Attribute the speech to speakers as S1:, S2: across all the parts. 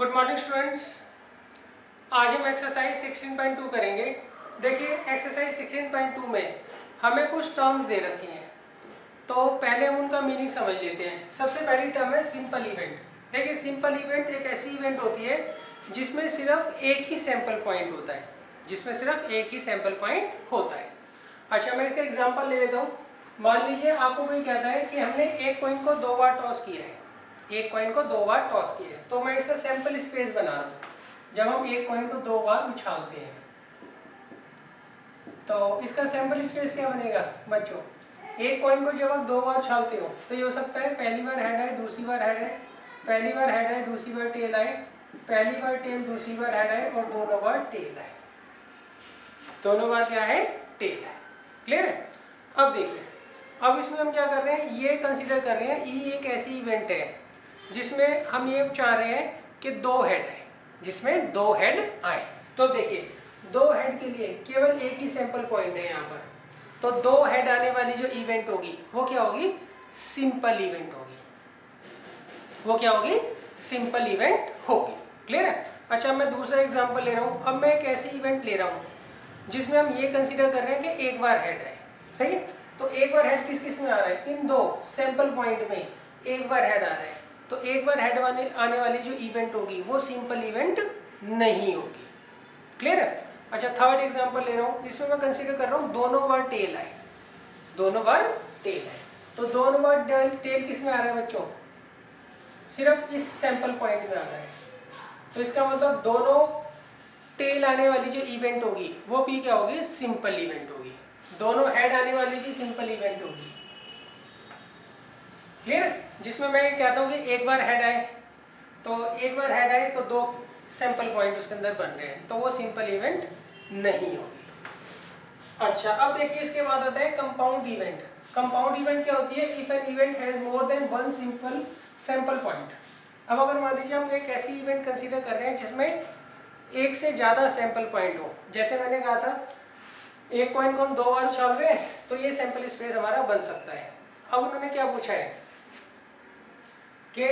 S1: Good morning students. आज हम exercise 16.2 करेंगे। देखिए एक्सरसाइज 16.2 में हमें कुछ टर्म्स दे रखी हैं, तो पहले हम उनका मीनिंग समझ लेते हैं। सबसे पहली टर्म है सिंपल इवेंट। देखिए सिंपल इवेंट एक ऐसी इवेंट होती है जिसमें सिर्फ एक ही सैंपल पॉइंट होता है, जिसमें सिर्फ एक ही सैंपल पॉइंट होता है। अच्छा, मैं इसका एग्जांपल ले लेता हूँ। मान लीजिए आपको कोई कहता है कि हमने एक कॉइन को 2 बार टॉस किया है, एक कॉइन को 2 बार टॉस किया है, तो मैं इसका सैंपल स्पेस बना रहा हूँ। जब हम एक कॉइन को 2 बार उछालते हैं तो इसका सैंपल स्पेस क्या बनेगा बच्चों? एक कॉइन को जब आप 2 बार उछालते हो तो ये हो सकता है पहली बार हेड आए, दूसरी बार हेड आए, पहली बार हेड आए, दूसरी बार टेल आए, पहली बार टेल, दूसरी बार हेड आए और दोनों बार टेल आए। दोनों बार क्या है? टेल है। क्लियर है? अब देखिए, अब इसमें हम क्या कर रहे हैं, ये कंसीडर कर रहे हैं ई एक ऐसी इवेंट है जिसमें हम ये चाह रहे हैं कि 2 हेड आए, जिसमें 2 हेड आए। तो देखिए 2 हेड के लिए केवल एक ही सैंपल पॉइंट है यहाँ पर, तो 2 हेड आने वाली जो इवेंट होगी वो क्या होगी? सिंपल इवेंट होगी। वो क्या होगी? सिंपल इवेंट होगी। क्लियर है? अच्छा, मैं दूसरा एग्जांपल ले रहा हूँ। अब मैं एक ऐसी इवेंट ले रहा हूँ जिसमें हम ये कंसीडर कर रहे हैं कि एक बार हेड आए। सही है? तो एक बार हेड किस किस में आ रहा है? इन 2 सैंपल पॉइंट में एक बार हेड आ रहा है, तो एक बार हेड आने वाली जो इवेंट होगी वो सिंपल इवेंट नहीं होगी। क्लियर है? अच्छा, थर्ड एग्जांपल ले रहा हूँ। इसमें मैं कंसीडर कर रहा हूँ दोनों बार टेल आए, दोनों बार टेल है, तो दोनों बार टेल किस में आ रहा है बच्चों? सिर्फ इस सैंपल पॉइंट में आ रहा है। तो इसका मतलब दोनों टेल आने वाली जो इवेंट होगी वो भी क्या होगी? सिंपल इवेंट होगी। दोनों हेड आने वाली भी सिंपल इवेंट होगी। क्लियर? जिसमें मैं ये कहता हूँ कि एक बार हेड आए, तो एक बार हेड आए तो 2 सैंपल पॉइंट उसके अंदर बन रहे हैं, तो वो सिंपल इवेंट नहीं होगी। अच्छा, अब देखिए इसके बाद आता है कंपाउंड इवेंट। कंपाउंड इवेंट क्या होती है? If an event has more than 1 simple sample point. अब अगर मान लीजिए हम एक ऐसी इवेंट कंसीडर कर रहे हैं जिसमें एक से ज्यादा सैंपल पॉइंट हो, जैसे मैंने कहा था एक कॉइन को हम 2 बार उछाल रहे हैं तो ये सैंपल स्पेस हमारा बन सकता है। अब उन्होंने क्या पूछा है कि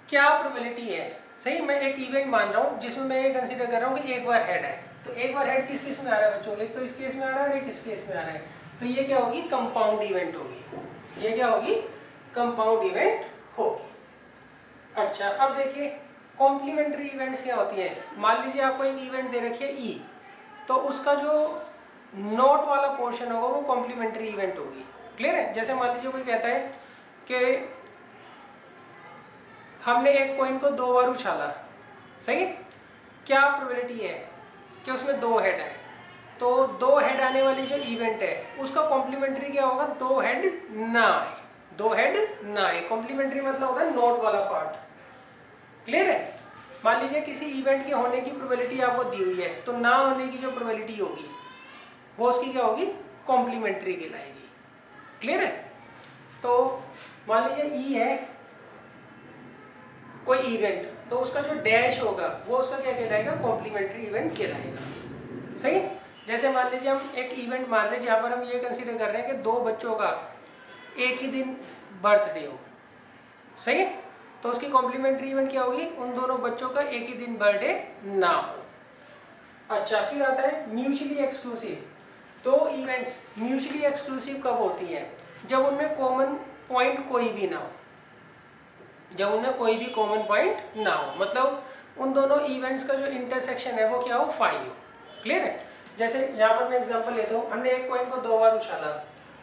S1: क्या प्रोबेबिलिटी है। सही, मैं एक इवेंट मान रहा हूँ जिसमें मैं ये कंसीडर कर रहा हूँ कि एक बार हेड है, तो एक बार हेड किस केस में आ रहा है बच्चों? एक तो इस केस में आ रहा है और एक इस केस में आ रहा है, तो ये क्या होगी? कंपाउंड इवेंट होगी। ये क्या होगी? कंपाउंड इवेंट होगी। अच्छा, अब देखिए कॉम्प्लीमेंट्री इवेंट्स क्या होती हैं। मान लीजिए आपको एक इवेंट दे रखी है ई, तो उसका जो नोट वाला पोर्शन होगा वो कॉम्प्लीमेंट्री इवेंट होगी। क्लियर है? जैसे मान लीजिए कोई कहता है कि हमने एक कॉइन को 2 बार उछाला, सही, क्या प्रोबेबिलिटी है कि उसमें 2 हेड आए? तो 2 हेड आने वाली जो इवेंट है उसका कॉम्प्लीमेंट्री क्या होगा? 2 हेड ना आए, 2 हेड ना आए। कॉम्प्लीमेंट्री मतलब होता है नोट वाला पार्ट। क्लियर है? मान लीजिए किसी इवेंट के होने की प्रोबेबिलिटी आपको दी हुई है, तो ना होने की जो प्रोबेबिलिटी होगी वो उसकी क्या होगी? कॉम्प्लीमेंट्री कहलाएगी। क्लियर है? तो मान लीजिए ई है कोई इवेंट, तो उसका जो डैश होगा वो उसका क्या कहलाएगा? कॉम्प्लीमेंट्री इवेंट कहलाएगा। सही? जैसे मान लीजिए हम एक इवेंट मान रहे हैं जहाँ पर हम ये कंसीडर कर रहे हैं कि 2 बच्चों का एक ही दिन बर्थडे हो। सही? तो उसकी कॉम्प्लीमेंट्री इवेंट क्या होगी? उन दोनों बच्चों का एक ही दिन बर्थडे ना हो। अच्छा, फिर आता है mutually exclusive. 2 events mutually exclusive कब होती हैं? जब उनमें कॉमन पॉइंट कोई भी ना हो, जब उनमें कोई भी कॉमन पॉइंट ना हो, मतलब उन दोनों इवेंट्स का जो इंटरसेक्शन है वो क्या हो? फाई हो। क्लियर है? जैसे यहाँ पर मैं एग्जांपल लेता हूँ, हमने एक कॉइन को 2 बार उछाला,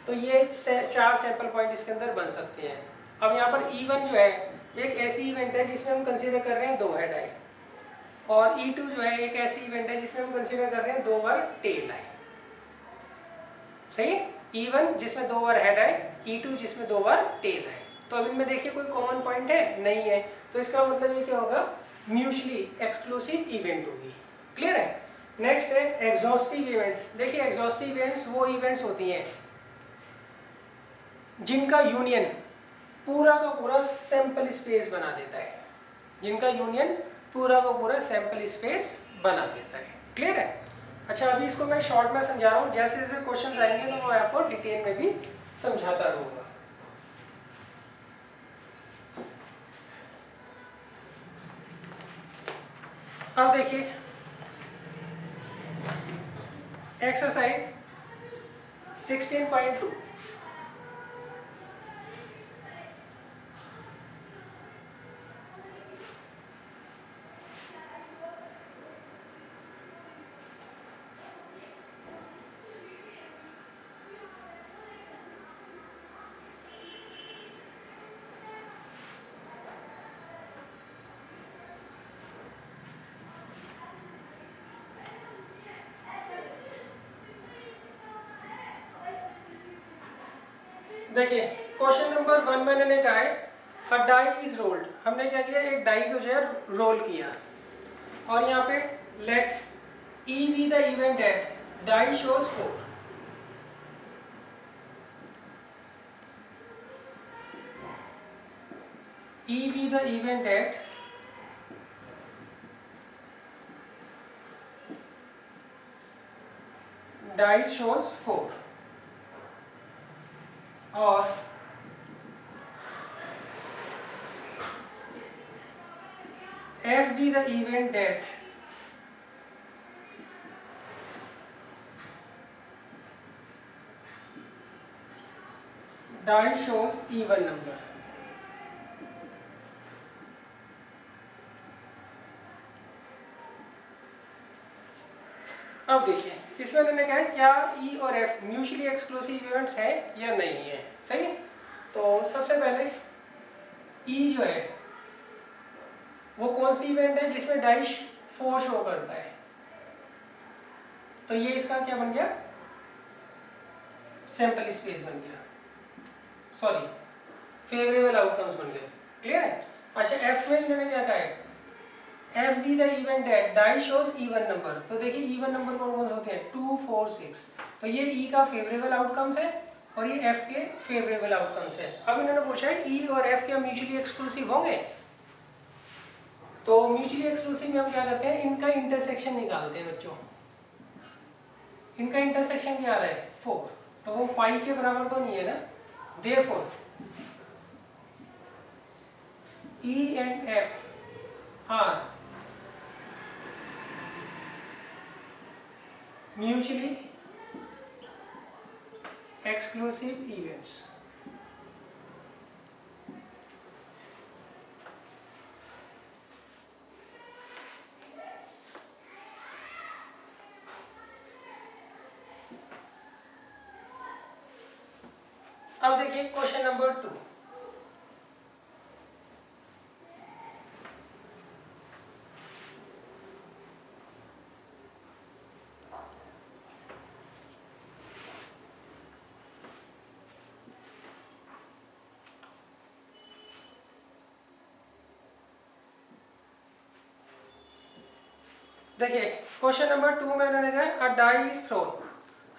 S1: तो ये 4 सैंपल पॉइंट इसके अंदर बन सकते हैं। अब यहाँ पर E1 जो है एक ऐसी इवेंट है जिसमें हम कंसीडर कर रहे हैं 2 हेड आए, और E2 जो है एक ऐसी इवेंट है जिसमें हम कंसीडर कर रहे हैं 2 बार टेल आए। सही है? E1 जिसमें 2 बार हेड आए, E2 जिसमें 2 बार टेल आए। तो अब इनमें देखिए कोई कॉमन पॉइंट है? नहीं है, तो इसका मतलब ये क्या होगा? म्यूचुअली एक्सक्लूसिव इवेंट होगी। क्लियर है? नेक्स्ट है एग्जॉस्टिव इवेंट्स। देखिए एग्जॉस्टिव इवेंट्स वो इवेंट्स होती हैं जिनका यूनियन पूरा का पूरा सैंपल स्पेस बना देता है, जिनका यूनियन पूरा का पूरा सैंपल स्पेस बना देता है। क्लियर है? अच्छा, अभी इसको मैं शॉर्ट में समझा रहा हूँ, जैसे जैसे क्वेश्चन आएंगे तो मैं आपको डिटेल में भी समझाता रहूँगा। अब देखिए एक्सरसाइज 16.2। देखिए क्वेश्चन नंबर 1 में मैंने कहा है अ डाई इज रोल्ड। हमने क्या किया, एक डाई को जो है रोल किया और यहाँ पे let E be the event at die shows 4। E be the event at dice shows 4 और F be the event that dice shows even number। अब देखिए इसमें मैंने कहा है क्या ई और एफ म्यूचुअली एक्सक्लूसिव इवेंट्स हैं या नहीं है। सही, तो सबसे पहले ई जो है वो कौन सी इवेंट है जिसमें डाइस 4 शो करता है, तो ये इसका क्या बन गया, सैंपल स्पेस बन गया, सॉरी फेवरेबल आउटकम्स बन गए। क्लियर है। अच्छा एफ में इन्होंने क्या कहा है, F be the event at die shows even number. तो देखिए इवन नंबर कौन कौन से होते हैं, 2 4 6। तो ये ई का फेवरेबल आउटकम्स है और ये एफ के फेवरेबल आउटकम्स है। अब इन्होंने पूछा है ई और एफ क्या म्यूचुअली एक्सक्लूसिव होंगे, तो म्यूचुअली एक्सक्लूसिव में हम क्या करते हैं, इनका इंटरसेक्शन निकालते हैं बच्चों। इनका इंटरसेक्शन क्या आ रहा है 4, तो वो 5 के बराबर तो नहीं है ना। Therefore E and F are mutually exclusive events। अब देखिए क्वेश्चन नंबर 2। देखिए क्वेश्चन नंबर 2 में उन्होंने कहा अ डाई इज थ्रोन।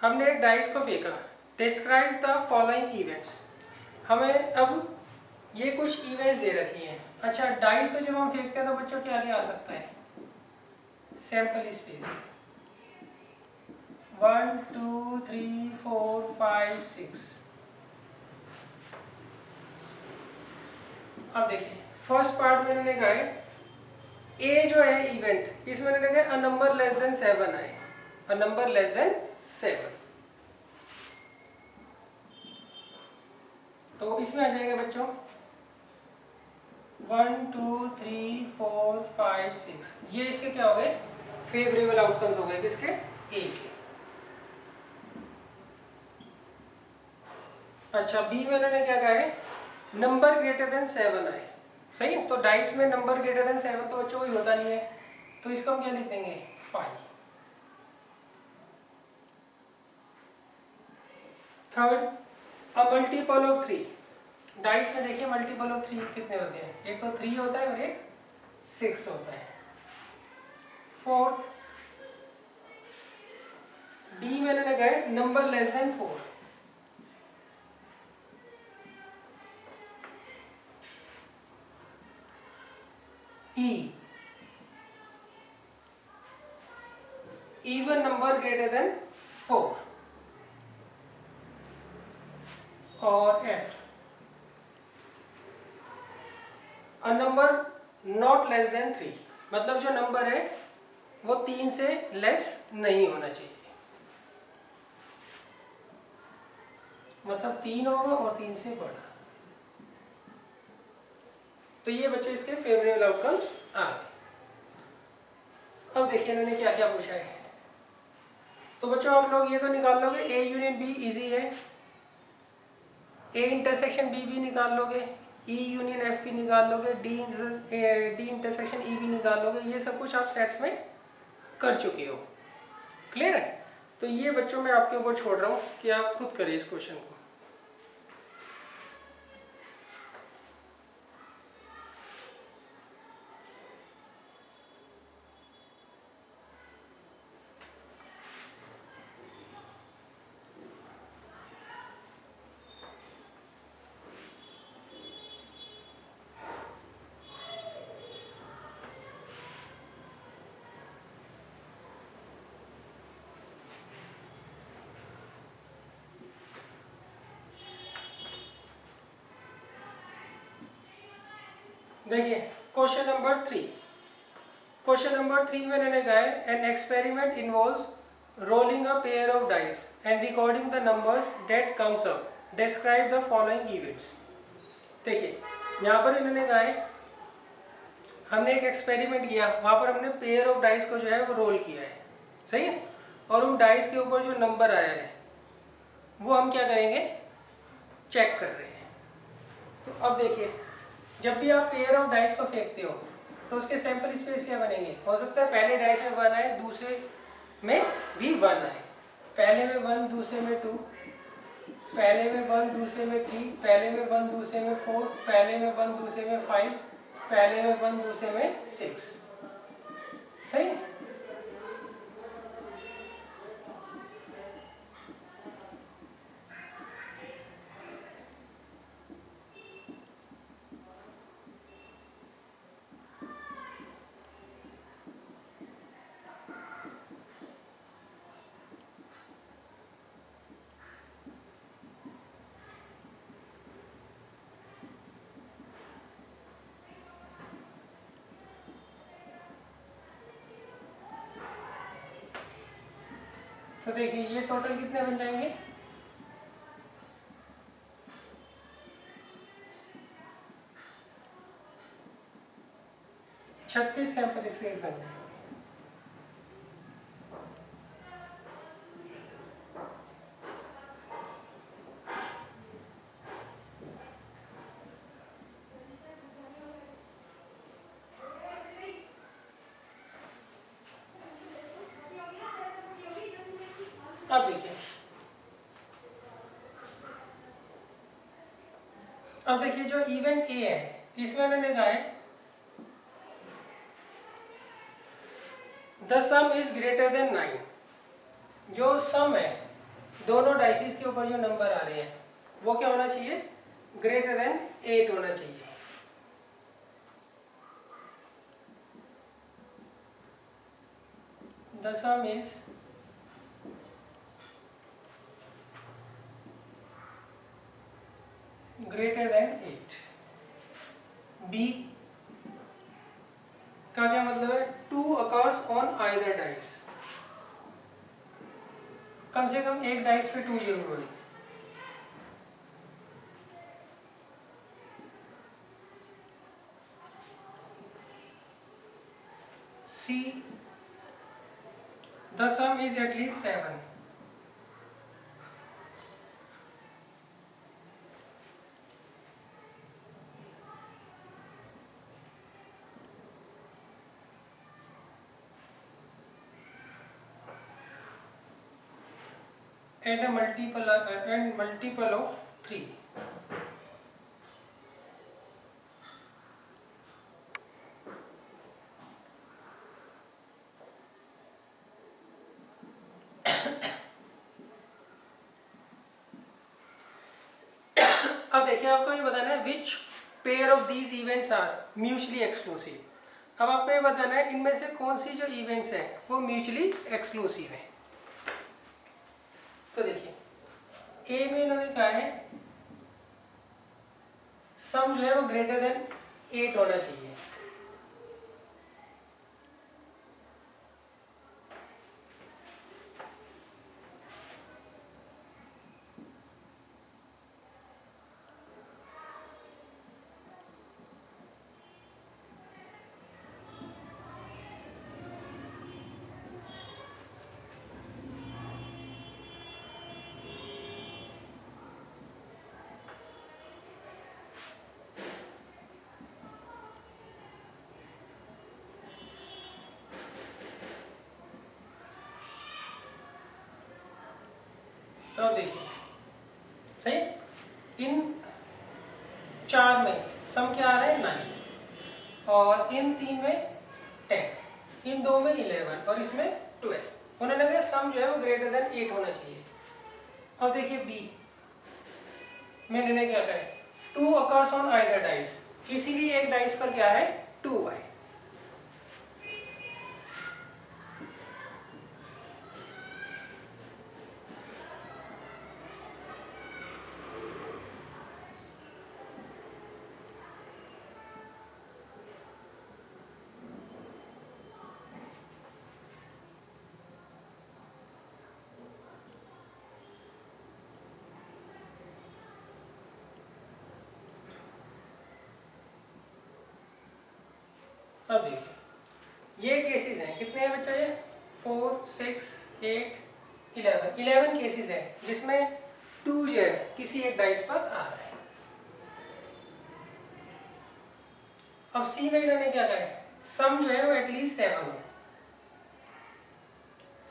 S1: हमने एक डाइस को फेंका। Describe the following events. हमें अब ये कुछ इवेंट्स दे रखी हैं। अच्छा डाइस को जब हम फेंकते हैं तो बच्चों क्या आ सकता है, सैंपल स्पेस 1 2 3 4 5 6। अब देखिए फर्स्ट पार्ट में उन्होंने कहा है ए जो है इवेंट, इसमें उन्होंने कहा अ नंबर लेस देन 7 आए, अ नंबर लेस देन 7। तो इसमें आ जाएगा बच्चों 1 2 3 4 5 6। ये इसके क्या हो गए, फेवरेबल आउटकम्स हो गए किसके, ए के। अच्छा बी में उन्होंने क्या कहा है, नंबर ग्रेटर देन 7 आए। सही है, तो डाइस में नंबर ग्रेटर देन 7 तो बच्चों कोई होता नहीं है, तो इसको हम क्या लिख देंगे 5। Third a multiple of 3। Dice में देखिए मल्टीपल ऑफ 3 कितने होते हैं, एक तो 3 होता है और एक 6 होता है। फोर्थ डी में मैंने कहा नंबर लेस देन 4। ई even number greater than 4। और F a number not less than 3, मतलब जो नंबर है वो 3 से लेस नहीं होना चाहिए, मतलब 3 होगा और 3 से बड़ा। तो ये बच्चों इसके फेवरेबल आउटकम्स आ गए। अब देखिए इन्होंने क्या क्या पूछा है। तो बच्चों आप लोग ये तो निकाल लोगे, ए यूनियन बी इजी है, ए इंटरसेक्शन बी भी निकाल लोगे, ई यूनियन एफ भी निकाल लोगे, डी इंटरसेक्शन ई भी निकाल लोगे। ये सब कुछ आप सेट्स में कर चुके हो, क्लियर है। तो ये बच्चों मैं आपके ऊपर छोड़ रहा हूँ कि आप खुद करें इस क्वेश्चन को। देखिए क्वेश्चन नंबर 3, क्वेश्चन नंबर 3 में मैंने कहा है an experiment involves rolling a pair of dice and recording the numbers that comes up, describe the following events. देखिए यहाँ पर इन्होंने कहा है हमने एक एक्सपेरिमेंट किया, वहाँ पर हमने पेयर ऑफ डाइस को जो है वो रोल किया है, सही है, और उन डाइस के ऊपर जो नंबर आया है वो हम क्या करेंगे, चेक कर रहे हैं। तो अब देखिए जब भी आप पेयर ऑफ डाइस को फेंकते हो तो उसके सैंपल स्पेस क्या बनेंगे, हो सकता है पहले डाइस में 1 आए, दूसरे में भी 1 आए, पहले में 1 दूसरे में 2, पहले में 1 दूसरे में 3, पहले में 1 दूसरे में 4, पहले में 1 दूसरे में 5, पहले में 1 दूसरे में 6, सही है? तो देखिए ये टोटल कितने बन जाएंगे, 36 सैंपल स्पेस बन जाएंगे। अब देखिए, अब देखिए जो इवेंट ए है इसमें मैंने कहा है the sum is greater then 9, जो सम है दोनों डाइसिस के ऊपर जो नंबर आ रहे हैं वो क्या होना चाहिए, ग्रेटर देन 8 होना चाहिए। The sum is greater than 8। B का क्या मतलब है, 2 अकर्स ऑन आइदर डाइस, कम से कम एक डाइस पे 2 जरूर होए। C the sum is at least 7। and a multiple of 3। अब देखिए आपको ये बताना है which pair of these events are mutually exclusive. अब आपको ये बताना है इनमें से कौन सी जो इवेंट्स हैं वो म्यूचुअली एक्सक्लूसिव है। तो देखिए ए में इन्होंने कहा है सम जो है वो ग्रेटर देन 8 होना चाहिए। तो अब देखिए सही, इन 4 में सम क्या आ रहा है 9, और इन 3 में 10, इन 2 में 11 और इसमें 12। उन्होंने कहा सम जो है वो ग्रेटर देन 8 होना चाहिए। अब देखिए बी में इन्होंने क्या कहा है, 2 occurs on either dice, किसी भी एक डाइस पर क्या है 2 है। अब देखिए ये केसेस हैं, कितने हैं बच्चों ये 4 6 8 11 केसेस हैं जिसमें 2 जो है किसी एक डाइस पर आ रहा है। अब सी में इन्होंने क्या कहा है, सम जो है वो एटलीस्ट 7 हो,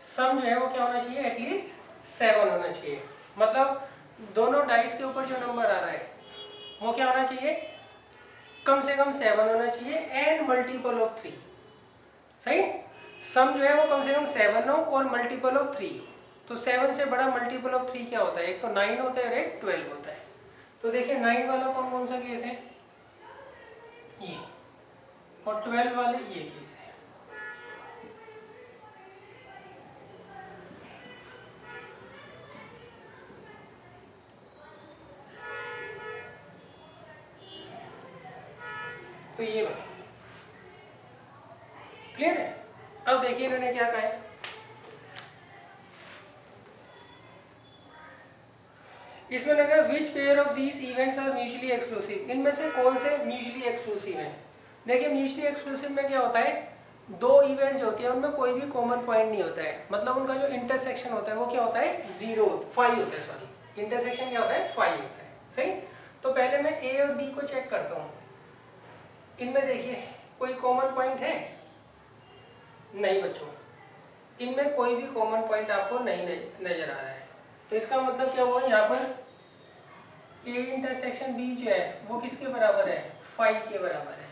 S1: सम जो है वो क्या होना चाहिए एटलीस्ट 7 होना चाहिए। मतलब दोनों डाइस के ऊपर जो नंबर आ रहा है वो क्या होना चाहिए, कम से कम 7 होना चाहिए एंड मल्टीपल ऑफ 3। सही, सम जो है वो कम से कम 7 हो और मल्टीपल ऑफ 3 हो। तो 7 से बड़ा मल्टीपल ऑफ 3 क्या होता है, एक तो 9 होता है और एक 12 होता है। तो देखिए 9 वाला कौन कौन सा केस है, ये, और 12 वाले ये केस है। तो ये बना क्लियर है। अब देखिए इन्होंने क्या कहा है, इसमें लगा which pair of these events are mutually exclusive, इनमें से कौन से म्यूचुअली एक्सक्लूसिव हैं। देखिए म्यूचुअली एक्सक्लूसिव में क्या होता है, 2 इवेंट्स होती है उनमें कोई भी कॉमन पॉइंट नहीं होता है, मतलब उनका जो इंटरसेक्शन होता है वो क्या होता है 5 होता है, सॉरी इंटरसेक्शन क्या होता है 5 होता है। सही, तो पहले मैं ए और बी को चेक करता हूँ, इनमें देखिए कोई कॉमन पॉइंट है, नहीं बच्चों इनमें कोई भी कॉमन पॉइंट आपको नहीं नजर आ रहा है। तो इसका मतलब क्या हुआ, यहाँ पर ए इंटरसेक्शन बी जो है वो किसके बराबर है 5 के बराबर है।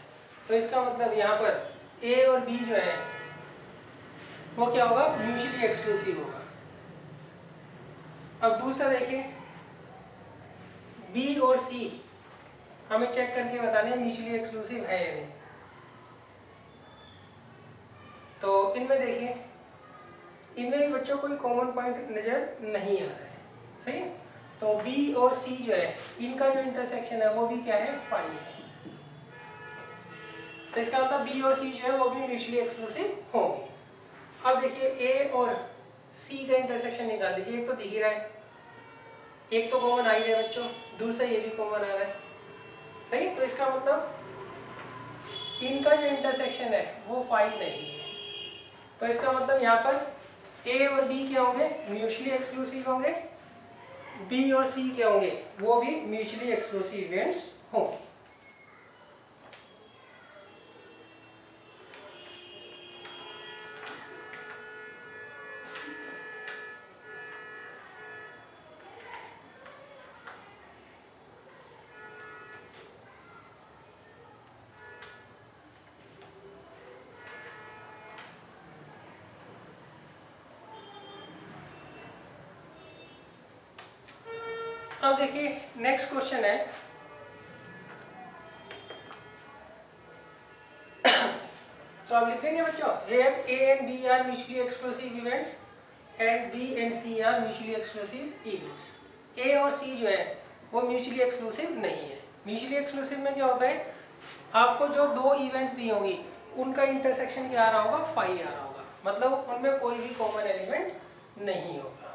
S1: तो इसका मतलब यहाँ पर ए और बी जो है वो क्या होगा म्यूचुअली एक्सक्लूसिव होगा। अब दूसरा देखिए बी और सी हमें चेक करके बताने म्यूचुअली एक्सक्लूसिव है या नहीं। तो इनमें देखिए इनमें भी बच्चों कोई कॉमन पॉइंट नजर नहीं आ रहा है। सही, तो बी और सी जो है इनका जो इंटरसेक्शन है वो भी क्या है 5 है। तो इसका मतलब बी और सी जो है वो भी म्यूचुअली एक्सक्लूसिव होंगे। अब देखिए ए और सी का इंटरसेक्शन निकाल लीजिए, एक तो दिख ही रहा है, एक तो कॉमन आ ही रहा है बच्चों, दूसरा ये भी कॉमन आ रहा है। सही, तो इसका मतलब इनका जो इंटरसेक्शन है वो 5 नहीं है। तो इसका मतलब यहाँ पर ए और बी क्या होंगे म्यूचुअली एक्सक्लूसिव होंगे, बी और सी क्या होंगे वो भी म्यूचुअली एक्सक्लूसिव इवेंट्स होंगे। अब देखिए नेक्स्ट क्वेश्चन है, तो आप लिखेंगे बच्चों A and B are mutually exclusive events and B and C are mutually exclusive events. A और सी जो है वो म्यूचुअली एक्सक्लूसिव नहीं है। म्यूचुअली एक्सक्लूसिव में क्या होता है, आपको जो 2 इवेंट्स दी होंगी उनका इंटरसेक्शन क्या आ रहा होगा 5 आ रहा होगा, मतलब उनमें कोई भी कॉमन एलिमेंट नहीं होगा।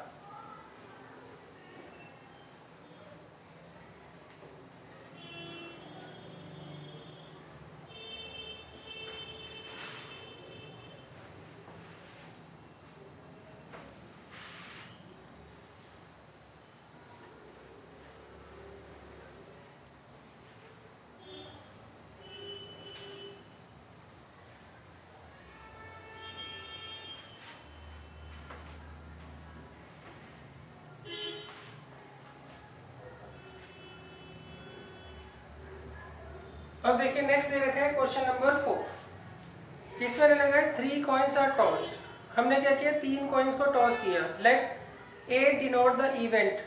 S1: अब देखिए नेक्स्ट दे रखा है क्वेश्चन नंबर 4। इसमें लगा है 3 कॉइन्स आर टॉस्ड। हमने क्या किया, 3 कॉइन्स को टॉस किया। Let A denote the event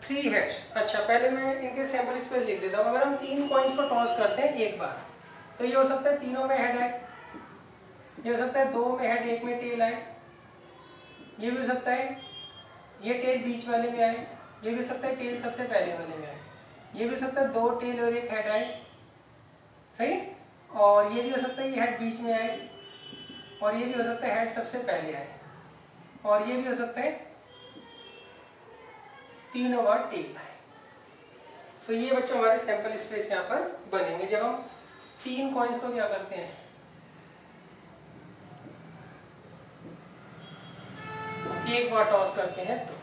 S1: 3 heads. अच्छा, पहले मैं इनके सैंपल स्पेस लिख देता हूँ। अगर हम 3 कॉइन्स को टॉस करते हैं एक बार, तो ये हो सकता है तीनों में हेड आए, ये हो सकता है 2 में हेड 1 में टेल आए, ये भी हो सकता है ये टेल बीच वाले में आए, ये भी हो सकता है टेल सबसे पहले वाले में आए, ये भी हो सकता है 2 टेल और 1 हेड आए, सही। और ये भी हो सकता है ये हेड बीच में आए, और ये भी हो सकता है हेड सबसे पहले आए, और ये भी हो सकता है तीनों बार टेल आए। तो ये बच्चों हमारे सैंपल स्पेस यहाँ पर बनेंगे जब हम 3 कॉइन्स को क्या करते हैं, एक बार टॉस करते हैं। तो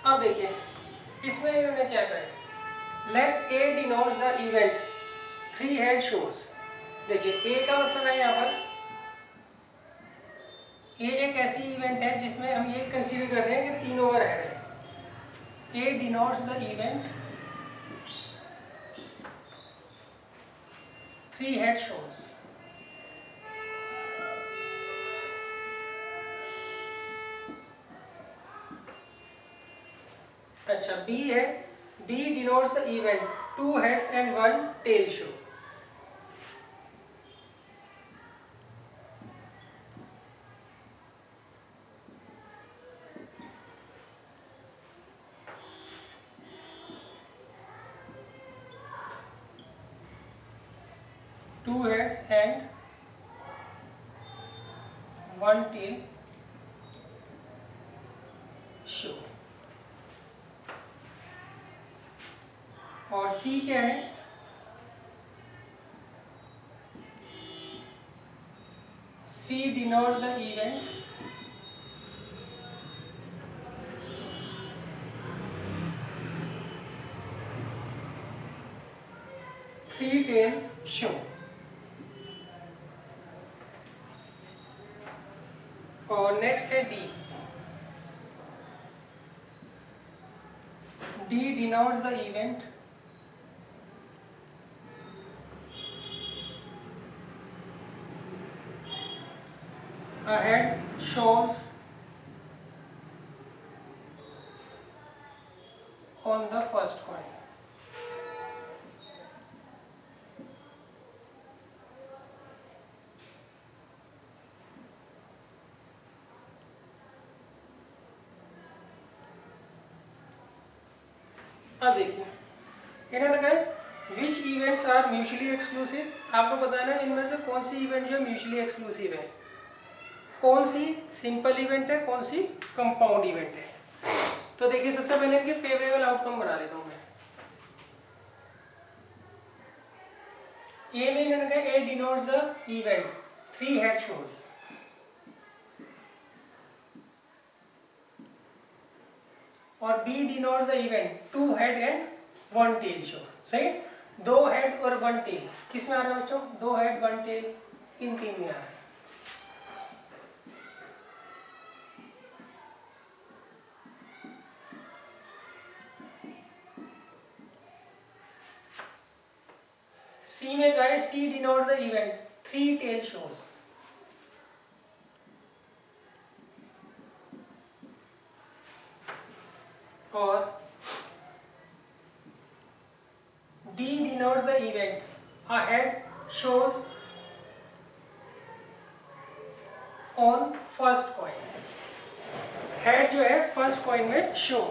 S1: अब देखिए इसमें इन्होंने क्या कहा है, let A denotes the event 3 head shows. देखिए ए का मतलब है यहाँ पर, ए एक ऐसी इवेंट है जिसमें हम ये कंसीडर कर रहे हैं कि 3 ओवर हेड है। A denotes the event 3 head shows. अच्छा, बी है, B denotes the event 2 heads and 1 tail show. Two heads and 1 tail show. और सी क्या है, C denote the event 3 tails show. और नेक्स्ट है D, D denotes the event a head shows on the first coin। अब देखिए इन्होंने कहा विच events are mutually exclusive. आपको बताना है इनमें से कौन सी इवेंट जो म्यूचुअली एक्सक्लूसिव है, कौन सी सिंपल इवेंट है, कौन सी कंपाउंड इवेंट है। तो देखिए सबसे पहले इनके फेवरेबल आउटकम बना लेता हूं मैं। ए में इन्होंने कहा A denotes the event 3 head shows, और B denotes the event 2 head and 1 tail show. सही, 2 हेड और 1 टेल किस में आ रहा है बच्चों, 2 हेड 1 टेल इन 3 में आ रहा है। सी में गए, C denotes the event 3 tail shows, और D denotes the event a head shows on first coin। Head जो है फर्स्ट कॉइन में शो।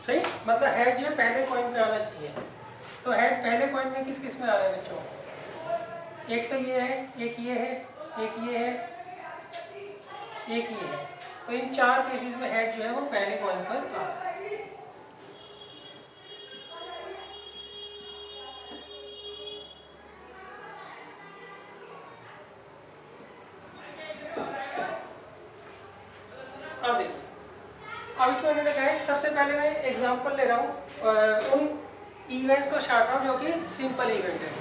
S1: सही, मतलब हेड जो है पहले कॉइन पे आना चाहिए। तो हेड पहले कॉइन में किस किस में आ रहा है बच्चों, एक तो ये है, एक ये है, एक ये है, एक ये है। तो इन 4 केसेस में हेड जो है वो पहले कॉइन पर आ रहा है। अब देखिए, अब इसमें मैंने कहा है सबसे पहले मैं एग्जांपल ले रहा हूँ उन इवेंट्स को छाट रहा हूँ जो कि सिंपल इवेंट है,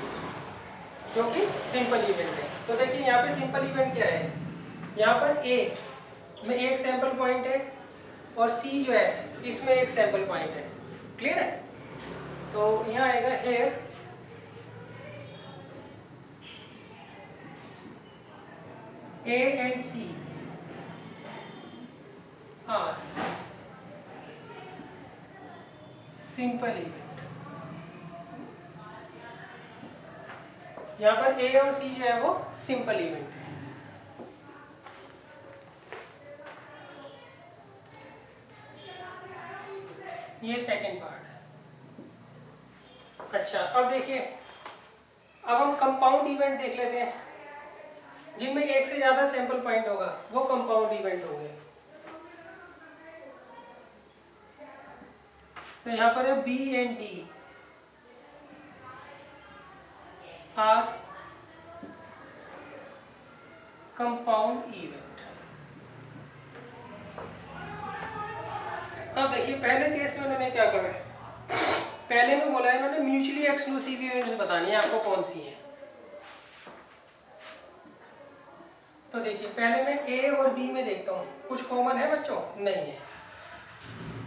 S1: जो कि सिंपल इवेंट है। तो देखिए यहाँ पे सिंपल इवेंट क्या है, यहाँ पर ए में एक सैंपल पॉइंट है और सी जो है इसमें एक सैंपल पॉइंट है। क्लियर है? तो यहाँ आएगा hair A and C are simple event। यहाँ पर A और C जो है वो सिंपल इवेंट है। ये सेकंड पार्ट है। अच्छा, अब देखिए, अब हम कंपाउंड इवेंट देख लेते हैं जिनमें एक से ज्यादा सैंपल पॉइंट होगा, वो कंपाउंड इवेंट होंगे। तो यहाँ पर है B and D are compound event. अब देखिए, पहले केस में उन्होंने क्या कहा, पहले में बोला है इन्होंने म्यूचुअली एक्सक्लूसिव इवेंट्स बतानी है आपको कौन सी है। तो देखिए, पहले मैं A और B में देखता हूँ कुछ कॉमन है बच्चों? नहीं है।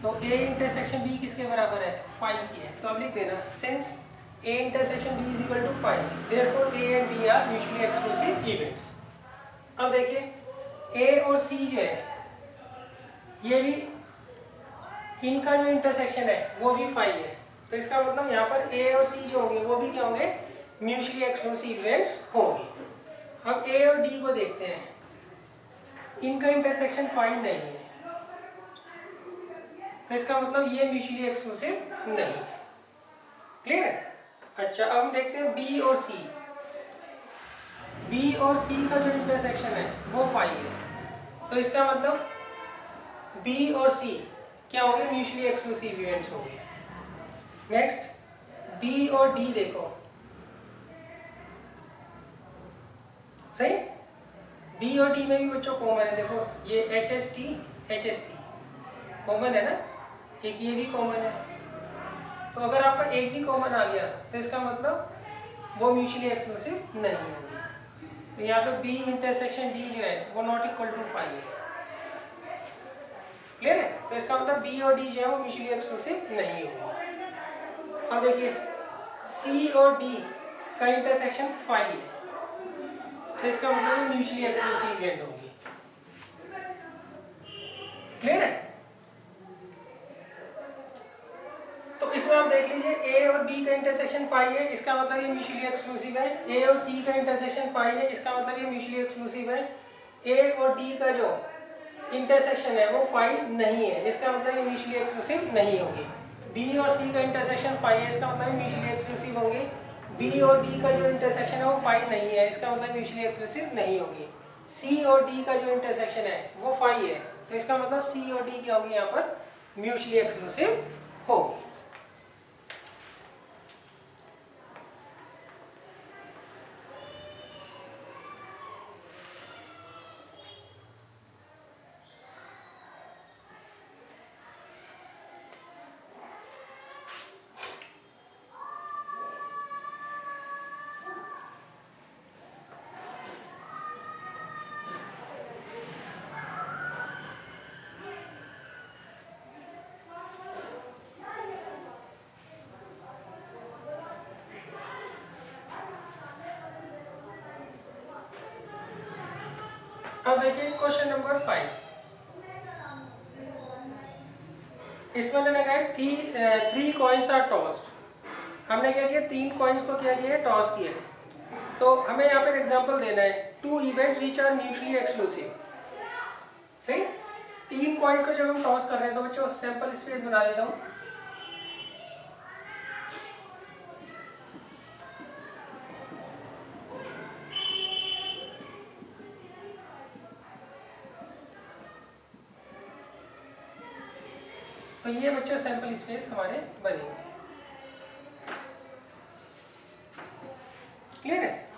S1: तो A इंटरसेक्शन B किसके बराबर है? 5 की है। तो अब लिख देना, since A intersection B is equal to 5, therefore A and B are mutually exclusive events. अब देखिए, A और C जो है ये भी, इनका जो इंटरसेक्शन है वो भी 5 है। तो इसका मतलब यहाँ पर A और C जो होंगे वो भी क्या होंगे? म्यूचुअली एक्सक्लूसिव इवेंट्स होंगे। अब A और D को देखते हैं, इनका इंटरसेक्शन 5 नहीं है, तो इसका मतलब ये म्यूचुअली एक्सक्लूसिव नहीं है। क्लियर है? अच्छा, अब हम देखते हैं B और C। B और C का जो इंटरसेक्शन है वो 5 है, तो इसका मतलब B और C क्या होंगे? म्यूचुअली एक्सक्लूसिव इवेंट्स होंगे। नेक्स्ट B और D देखो, सही? B और D में भी बच्चों कॉमन है। देखो, ये HST कॉमन है ना, एक ये भी कॉमन है। तो अगर आपका एक भी कॉमन आ गया तो इसका मतलब वो म्यूचुअली एक्सक्लूसिव नहीं होगी। तो यहाँ पे B इंटरसेक्शन D जो है वो नॉट इक्वल टू 5 है। क्लियर है? तो इसका मतलब B और D जो है वो म्यूचुअली एक्सक्लूसिव नहीं होगी। अब देखिए, C और D का इंटरसेक्शन 5 है, तो इसका मतलब म्यूचुअली एक्सक्लूसिव इवेंट होगी। क्लियर है? तो इसमें आप देख लीजिए, A और B का इंटरसेक्शन 5 है, इसका मतलब ये म्यूचुअली एक्सक्लूसिव है। A और C का इंटरसेक्शन 5 है, इसका मतलब ये म्यूचुअली एक्सक्लूसिव है। A और D का जो इंटरसेक्शन है वो 5 नहीं है, इसका मतलब ये म्यूचुअली एक्सक्लूसिव नहीं होगी। B और C का इंटरसेक्शन 5 है, इसका मतलब म्यूचुअली एक्सक्लूसिव होंगे। B और D का जो इंटरसेक्शन है वो 5 नहीं है, इसका मतलब म्यूचुअली एक्सक्लूसिव नहीं होगी। C और D का जो इंटरसेक्शन है वो 5 है, तो इसका मतलब C और D क्या होगी? यहाँ पर म्यूचुअली एक्सक्लूसिव होगी। अब देखिए क्वेश्चन नंबर 5, इसमें मैंने कहा 3 कॉइन्स आर टॉस्ड। हमने क्या किया? 3 कॉइन्स को क्या किया है? टॉस किया है। तो हमें यहाँ पर एग्जांपल देना है, 2 events which are mutually exclusive. सही? 3 कॉइन्स को जब हम टॉस कर रहे हैं तो बच्चों सैंपल स्पेस बना देता हूँ। तो ये बच्चों सैंपल स्पेस हमारे बनेंगे। क्लियर है?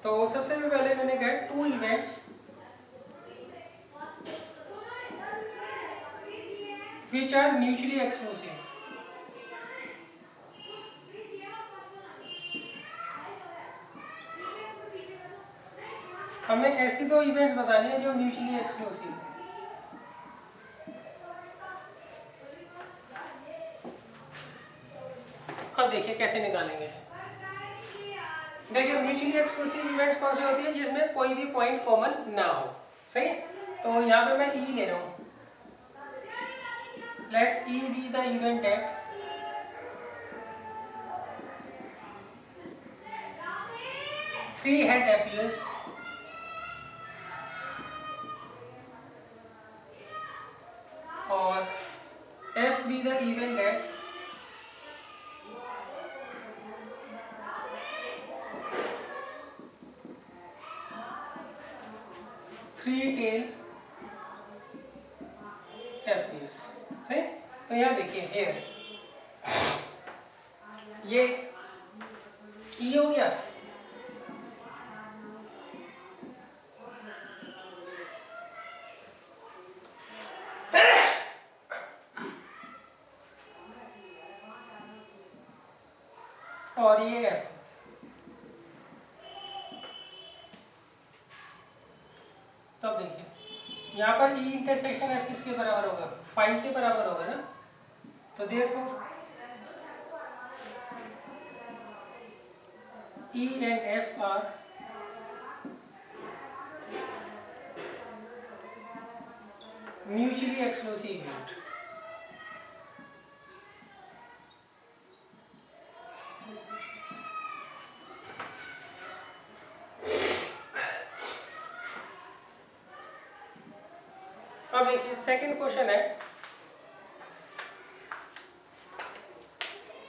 S1: तो सबसे पहले मैंने कहा 2 events which are mutually exclusive। हमें ऐसी दो इवेंट्स बतानी है जो म्यूचुअली एक्सक्लूसिव है। अब देखिए कैसे निकालेंगे। देखिए म्यूचुअली एक्सक्लूसिव इवेंट्स कौन सी होती है, जिसमें कोई भी पॉइंट कॉमन ना हो। सही, तो यहाँ पे मैं ई ले रहा हूँ। Let E be the event at three head appears और F be the event at three tail appears। सही, तो यहाँ देखिए हेयर ये ई हो गया, और ये एफ। तब देखिए यहाँ पर ई इंटरसेक्शन एफ किसके बराबर होगा, 5 के बराबर होगा ना। तो therefore E and F are mutually exclusive event। अब देखिए सेकंड क्वेश्चन है,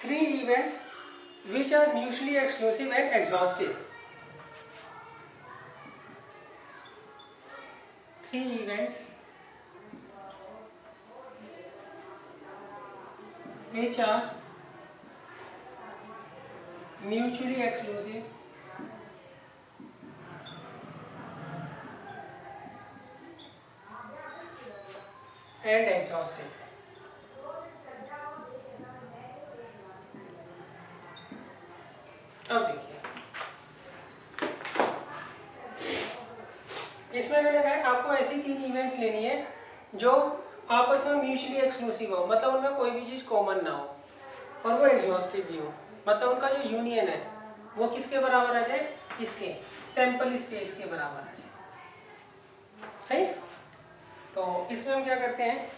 S1: three events which are mutually exclusive and exhaustive। Three events which are mutually exclusive and exhaustive। अब देखिए इसमें मैंने कहा आपको ऐसी तीन इवेंट्स लेनी है जो आपस में म्यूचुअली एक्सक्लूसिव हो, मतलब उनमें कोई भी चीज कॉमन ना हो और वो एग्जॉस्टिव भी हो, मतलब उनका जो यूनियन है वो किसके बराबर आ जाए, इसके सैंपल स्पेस के बराबर आ जाए। सही, तो इसमें हम क्या करते हैं,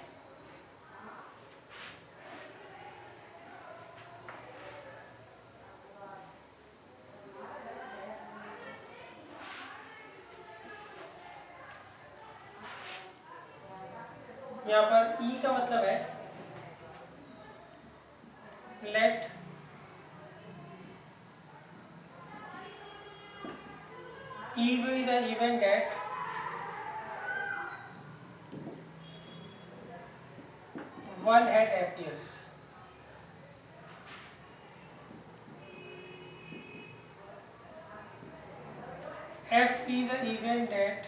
S1: यहाँ पर E का मतलब है late E be the event that one head appears। F be the event that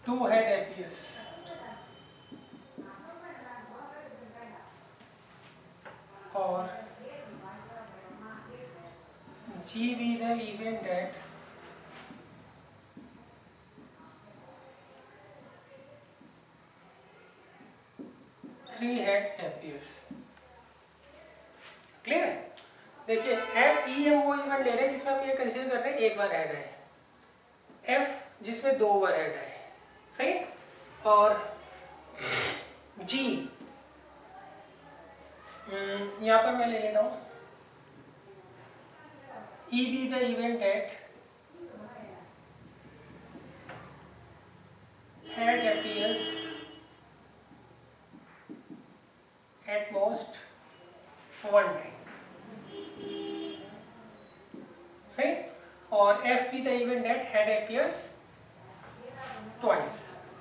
S1: two head appears। और G be the event that three head appears। Clear है। देखिए एफ ई हम वो इवेंट ले रहे हैं जिसमें हम ये कंसीडर कर रहे हैं एक बार ऐड है, एफ जिसमें दो बार ऐड है। सही, और जी यहाँ पर मैं ले लेता हूँ ई be the event eight head appears at most one time। सही, और F be the event eight head appears twice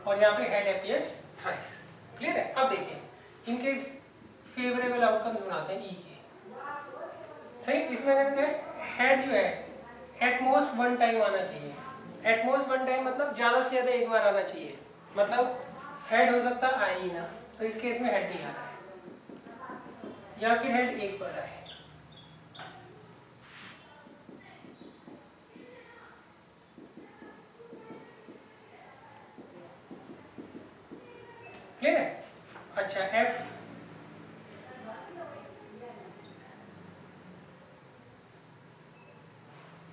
S1: और यहाँ पे हेड appears thrice। क्लियर है। अब देखिए इनके फेवरेबल आउटकम्स बनाते हैं ई के। सही, इसमें हेड जो है एट मोस्ट वन टाइम आना चाहिए। एट मोस्ट वन टाइम मतलब ज्यादा से ज्यादा एक बार आना चाहिए, मतलब हेड हो सकता है आई ना, तो इस केस में हेड नहीं आ रहा है। या फिर हेड एक बार आए। क्लियर है? अच्छा एफ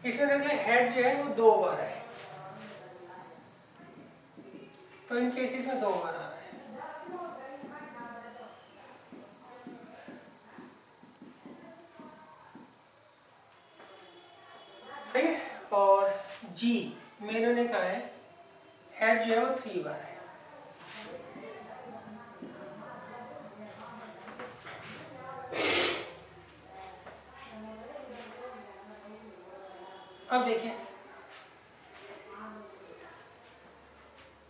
S1: इसमें देखिए हेड जो है वो 2 बार है, तो इन केसेस में 2 बार आ रहा है। सही है। और जी में इन्होंने कहा है हेड जो है वो 3 बार है। अब देखिए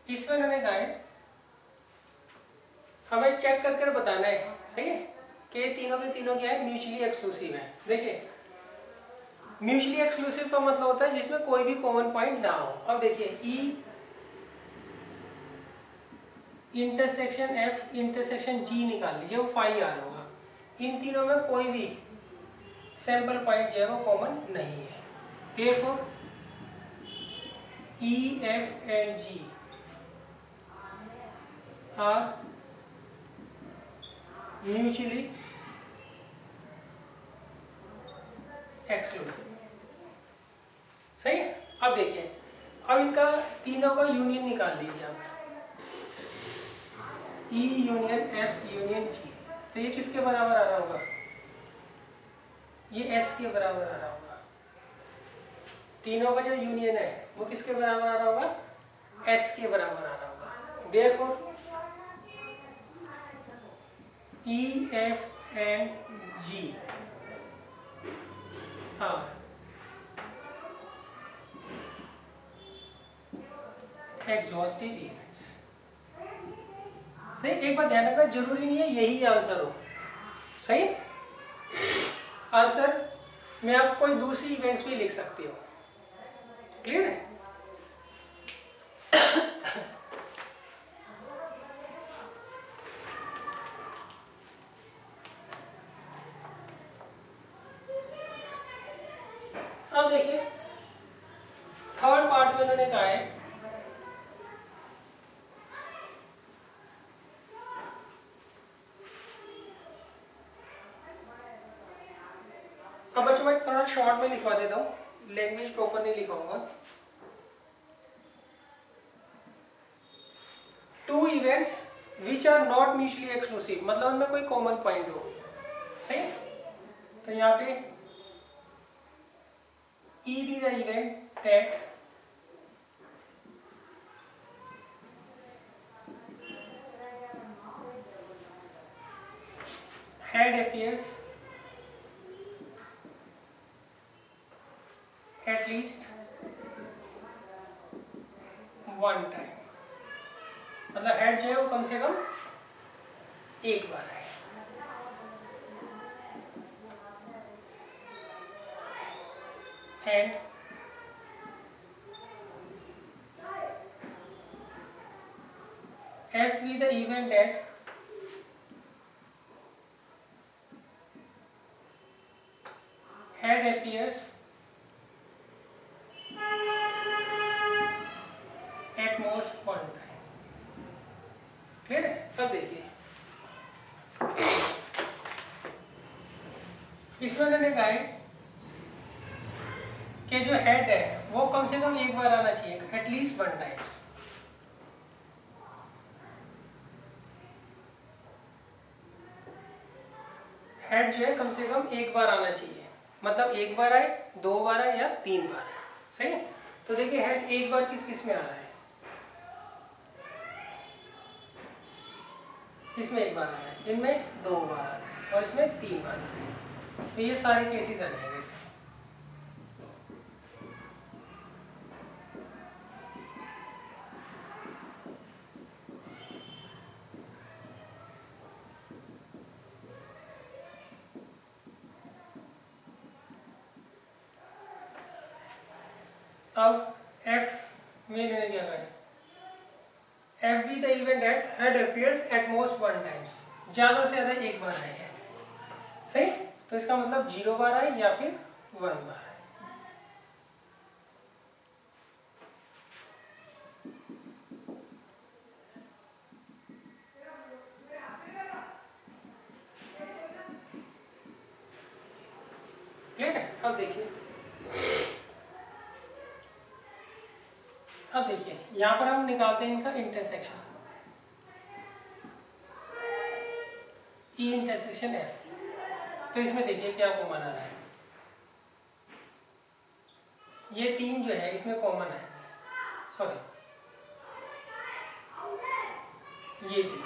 S1: इसमें इन्होंने कहा है हमें चेक करके बताना है, सही है, कि तीनों के तीनों क्या है, म्यूचुअली एक्सक्लूसिव है। देखिए म्यूचुअली एक्सक्लूसिव का मतलब होता है जिसमें कोई भी कॉमन पॉइंट ना हो। अब देखिए ई इंटरसेक्शन एफ इंटरसेक्शन जी निकाल लीजिए, वो फाई आर होगा। इन तीनों में कोई भी सैंपल पॉइंट जो है वो कॉमन नहीं है। Therefore E F and G are mutually exclusive. सही है। अब देखिए अब इनका तीनों का यूनियन निकाल लीजिए आप, ई यूनियन एफ यूनियन जी, तो ये किसके बराबर आ रहा होगा, ये एस के बराबर आ रहा होगा। तीनों का जो यूनियन है वो किसके बराबर आ रहा होगा, एस के बराबर आ रहा होगा। Therefore E F and G are exhaustive events. सही, एक बात ध्यान रखना, जरूरी नहीं है यही आंसर हो। सही, आंसर में आप कोई दूसरी इवेंट्स भी लिख सकते हो। क्लियर है? अब देखिए थर्ड पार्ट में उन्होंने कहा है अब बच्चों मैं थोड़ा शॉर्ट में लिखवा देता हूँ, लैंग्वेज प्रॉपर नहीं लिखाऊंगा। Two events which are not mutually exclusive, मतलब उनमें कोई कॉमन पॉइंट हो। सही है? तो यहाँ पे ई be the event that head appears at least one time, मतलब हेड जो है वो कम से कम एक बार है। And F be the event that head appears at most one time। Clear है? अब देखिए इसमें मैंने कहा है कि जो हेड है वो कम से कम एक बार आना चाहिए, एटलीस्ट वन टाइम्स। हेड जो है कम से कम एक बार आना चाहिए, मतलब एक बार आए, 2 बार आए या 3 बार आए। सही है? तो देखिए हेड एक बार किस किस में आ रहा है, इसमें एक बार आ रहा है, इनमें 2 बार आ रहा है और इसमें 3 बार आ रहा है। तो ये सारे केसेस आ जाएंगे इसमें। अब एफ में इन्होंने क्या कहा है, F be the event that head appears at most one times, ज्यादा से ज्यादा एक बार आए हैं। सही। तो इसका मतलब 0 बार है या फिर 1 बार है। क्लियर है। अब देखिए यहाँ पर हम निकालते हैं इनका इंटरसेक्शन, ई इंटरसेक्शन एफ। तो इसमें देखिए क्या कॉमन आ रहा है, ये 3 जो है इसमें कॉमन है, सॉरी ये 3।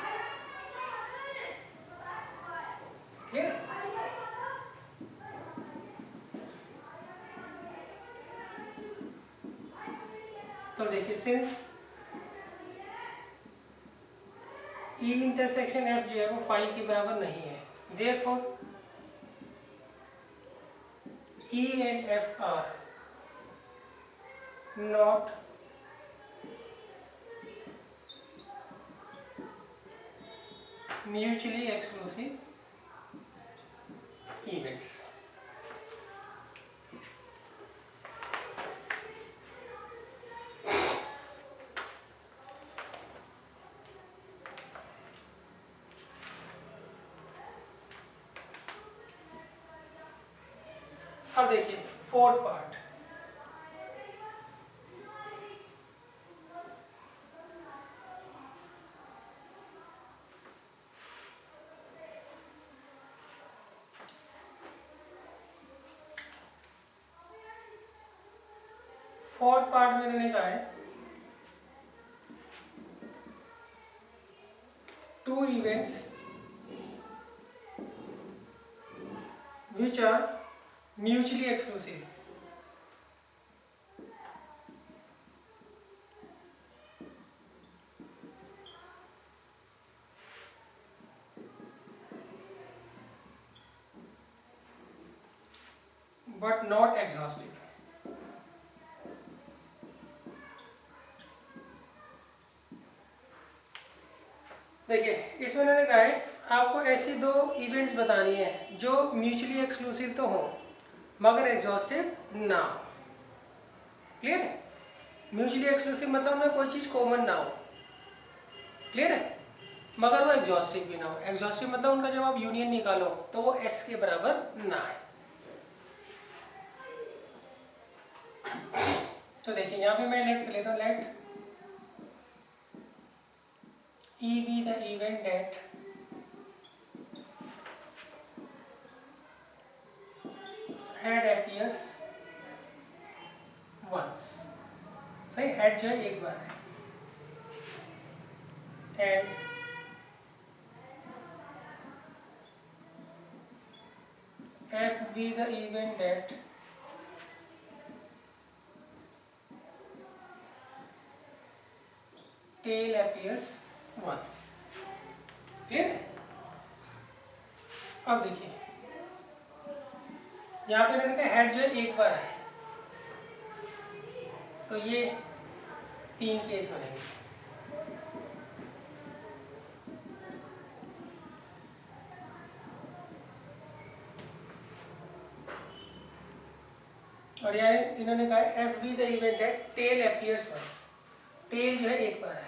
S1: क्लियर। तो देखिए सिंस ई इंटरसेक्शन एफ जो है वो फाई के बराबर नहीं है, therefore E and F are not mutually exclusive events. अब देखिए फोर्थ पार्ट, फोर्थ पार्ट में मैंने कहा है 2 events which are mutually exclusive. But not exhaustive. देखिए इसमें उन्होंने कहा है आपको ऐसी 2 इवेंट्स बतानी है जो म्यूचुअली एक्सक्लूसिव तो हो मगर एग्जॉस्टिव ना हो। क्लियर है। म्यूचुअली एक्सक्लूसिव मतलब उनमें कोई चीज़ कॉमन ना हो, क्लियर है, मगर वो एग्जॉस्टिव भी ना हो। एग्जॉस्टिव मतलब उनका जब आप यूनियन निकालो तो वो एस के बराबर ना है। तो देखिए यहाँ पे मैं लेट कर लेता हूँ, लेट E be the event that head appears once। सही, हेड जो है एक बार है, and F be the event that tail appears once। Clear है। अब देखिए यहाँ पे मैंने कहा हेड जो है एक बार है, तो ये 3 केस बनेंगे। और यार इन्होंने कहा एफ बी द इवेंट है टेल अपीयर्स वंस। टेल जो है एक बार है।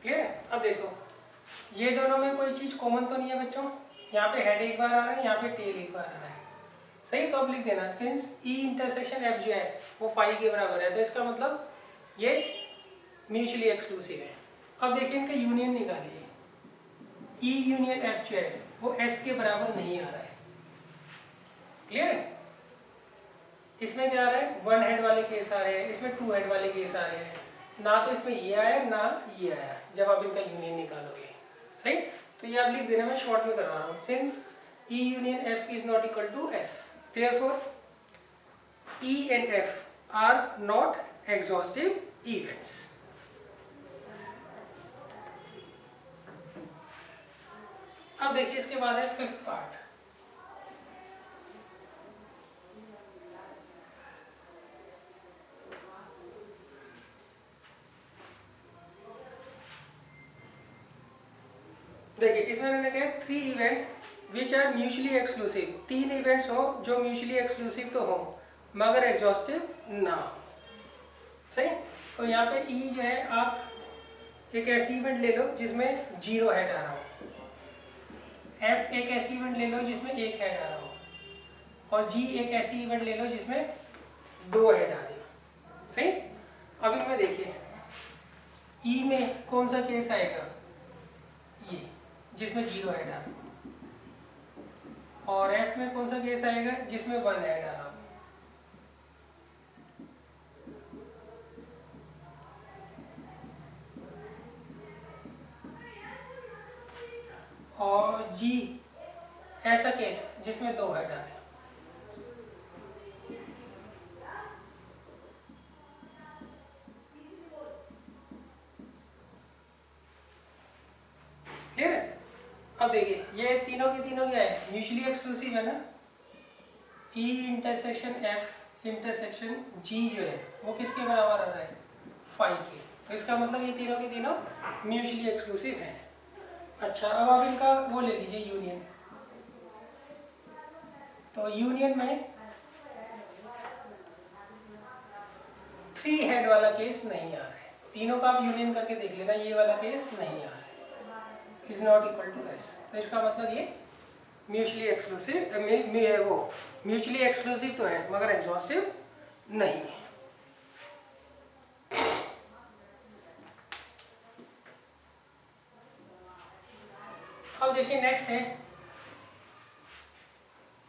S1: क्लियर है। अब देखो ये दोनों में कोई चीज कॉमन तो नहीं है बच्चों, यहाँ पे हेड एक बार आ रहा है, यहाँ पे टेल एक बार आ रहा है। सही, तो अब लिख देना सिंस ई इंटरसेक्शन एफ जो है वो फाई के बराबर है, तो इसका मतलब ये म्यूचुअली एक्सक्लूसिव है। अब देखिए इनका यूनियन निकालिए, ई यूनियन एफ जो है वो एस के बराबर नहीं आ रहा है। क्लियर है। इसमें क्या आ रहा है, 1 हेड वाले केस आ रहे हैं, इसमें 2 हेड वाले केस आ रहे हैं, ना तो इसमें ये आया ना ये आया जब आप इनका यूनियन निकालोगे। सही, तो ये आप लिख देना, मैं शॉर्ट में करवा रहा हूँ। Since E union F is not equal to S, therefore E and F are not exhaustive events. अब देखिए इसके बाद है फिफ्थ पार्ट। देखिए इसमें मैंने कहा 3 events which are mutually exclusive, 3 events हो जो म्यूचुअली एक्सक्लूसिव तो हो मगर एग्जॉस्टिव ना हो। सही। तो यहाँ पे ई जो है, आप एक ऐसी इवेंट ले लो जिसमें 0 हेड आ रहा हो, एफ एक ऐसी इवेंट ले लो जिसमें 1 हेड आ रहा हो, और जी एक ऐसी इवेंट ले लो जिसमें 2 हेड आ रही हो। सही। अब इनमें देखिए ई में कौन सा केस आएगा, ये जिसमें 0 हेड आ रहा हो, और एफ में कौन सा केस आएगा जिसमें 1 हेड आ रहा हो। और जी ऐसा केस जिसमें 2 हेड आ रहे हैं। क्लियर है। अब देखिए ये तीनों के तीनों क्या है, म्यूचुअली एक्सक्लूसिव है ना। ई इंटरसेक्शन एफ इंटरसेक्शन जी जो है वो किसके बराबर आ रहा है, 5 के। तो इसका मतलब ये तीनों के तीनों म्यूचुअली एक्सक्लूसिव हैं। अच्छा अब आप इनका वो ले लीजिए यूनियन। तो यूनियन में 3 हेड वाला केस नहीं आ रहा है, तीनों का आप यूनियन करके देख लेना, ये वाला केस नहीं आ रहा है, is not equal to S. तो इसका मतलब ये म्यूचुअली एक्सक्लूसिव, वो म्यूचुअली एक्सक्लूसिव तो है मगर एग्जॉस्टिव नहीं है। अब देखिए नेक्स्ट है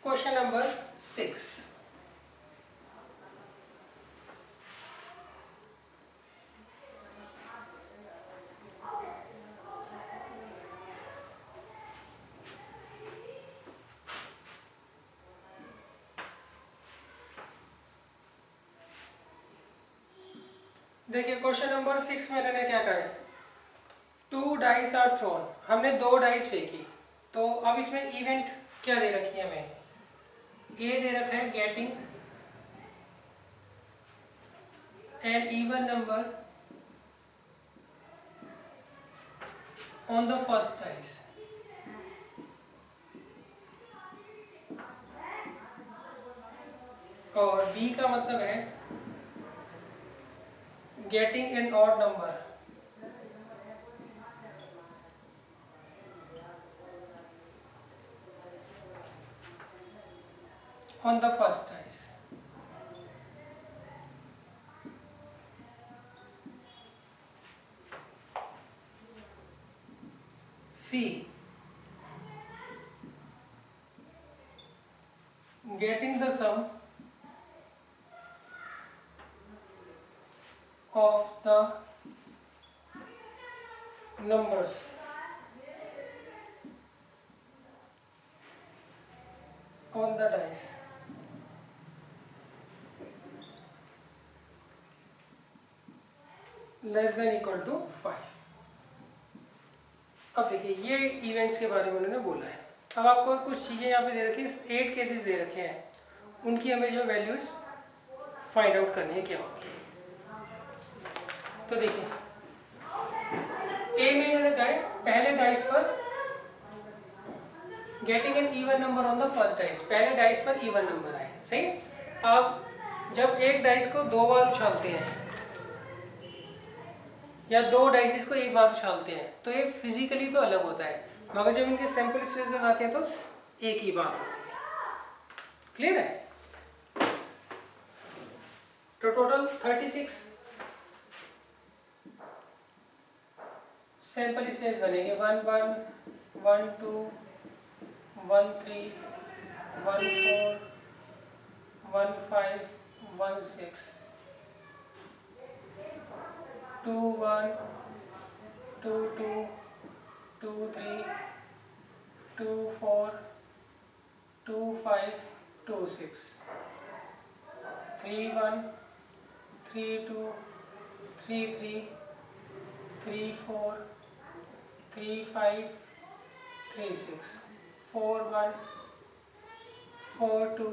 S1: क्वेश्चन नंबर 6। देखिए क्वेश्चन नंबर 6 में मैंने क्या कहा है, 2 डाइस आर थ्रोन, हमने 2 डाइस फेंकी। तो अब इसमें इवेंट क्या दे रखी है हमें, ए दे रखा है getting an even number on the first dice, और बी का मतलब है getting an odd number on the first dice. C getting the sum of the numbers on the dice less than equal to 5। अब देखिए ये events के बारे में उन्होंने बोला है। अब आपको कुछ चीज़ें यहाँ पे दे रखी है, 8 केसेस दे रखे हैं, उनकी हमें जो वैल्यूज फाइंड आउट करनी है क्या होगी। तो देखिए ए में इन्होंने कहा है पहले डाइस पर getting an even number on the first dice, पहले डाइस पर इवन नंबर आए। सही। आप जब एक डाइस को 2 बार उछालते हैं या 2 डाइसिस को एक बार उछालते हैं तो ये फिजिकली तो अलग होता है, मगर जब इनके सैंपल स्टेशन आते हैं तो एक ही बात होती है। क्लियर है। तो टोटल 36 सैंपल स्टेज बनेंगे, 1 1 1 2 1 3 1 4 1 5 1 6 2 1 2 2 2 3 2 4 2 5 2 6 3 1 3 2 3 3 3 4 3 5 3 6 4 1 4 2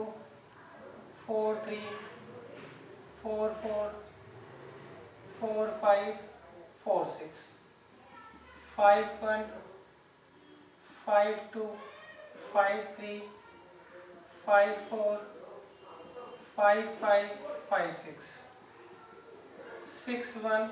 S1: 4 3 4 4 4 5 4 6 5 1 5 2, 5 3, 5 4, 5 5, 5 6, 6 1,